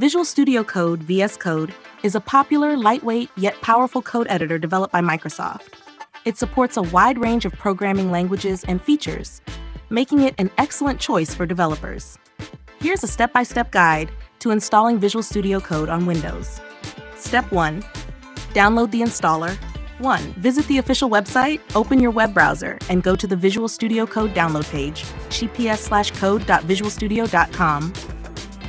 Visual Studio Code (VS Code) is a popular, lightweight, yet powerful code editor developed by Microsoft. It supports a wide range of programming languages and features, making it an excellent choice for developers. Here's a step-by-step guide to installing Visual Studio Code on Windows. Step 1. Download the installer. 1. Visit the official website, open your web browser, and go to the Visual Studio Code download page, https://code.visualstudio.com.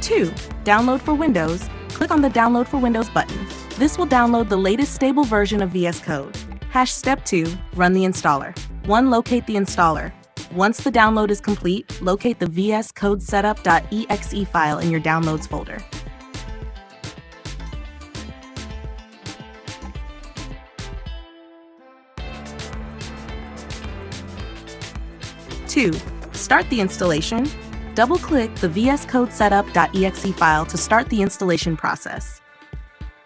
2. Download for Windows. Click on the Download for Windows button. This will download the latest stable version of VS Code. Step 2. Run the installer. 1. Locate the installer. Once the download is complete, locate the VSCodeSetup.exe file in your Downloads folder. Two. Start the installation. Double-click the VSCodeSetup.exe file to start the installation process.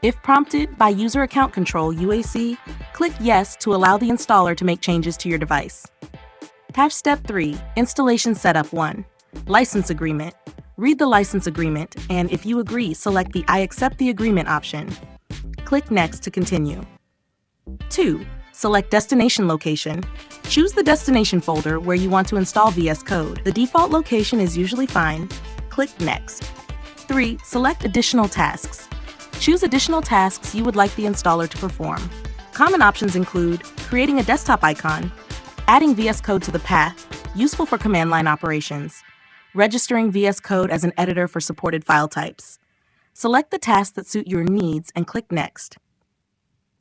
If prompted by User Account Control (UAC), click Yes to allow the installer to make changes to your device. Step 3. Installation Setup 1. License Agreement. Read the license agreement, and if you agree, select the I accept the agreement option. Click Next to continue. 2. Select Destination Location. Choose the destination folder where you want to install VS Code. The default location is usually fine. Click Next. 3. Select Additional Tasks. Choose additional tasks you would like the installer to perform. Common options include creating a desktop icon, adding VS Code to the path, useful for command line operations, registering VS Code as an editor for supported file types. Select the tasks that suit your needs and click Next.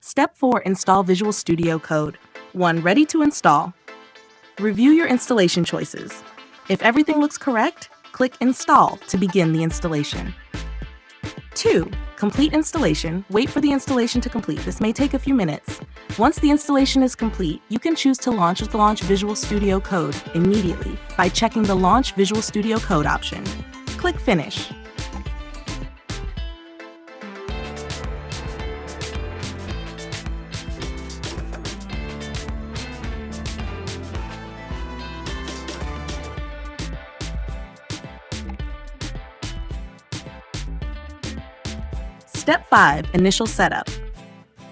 Step 4. Install Visual Studio Code. 1. Ready to install. Review your installation choices. If everything looks correct, click Install to begin the installation. 2. Complete installation. Wait for the installation to complete. This may take a few minutes. Once the installation is complete, you can choose to launch Visual Studio Code immediately by checking the Launch Visual Studio Code option. Click Finish. Step 5. Initial Setup.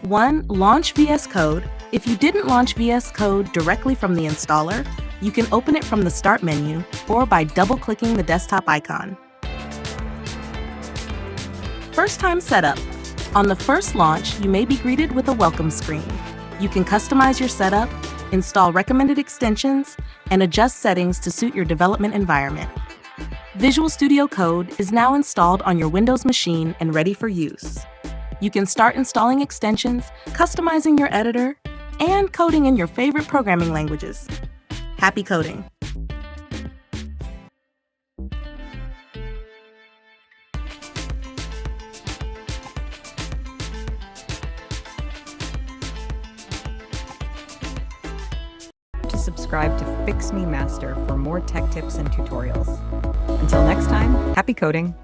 1. Launch VS Code. If you didn't launch VS Code directly from the installer, you can open it from the Start menu or by double-clicking the desktop icon. First-time setup. On the first launch, you may be greeted with a welcome screen. You can customize your setup, install recommended extensions, and adjust settings to suit your development environment. Visual Studio Code is now installed on your Windows machine and ready for use. You can start installing extensions, customizing your editor, and coding in your favorite programming languages. Happy coding! Subscribe to Fix Me Master for more tech tips and tutorials. Until next time, happy coding!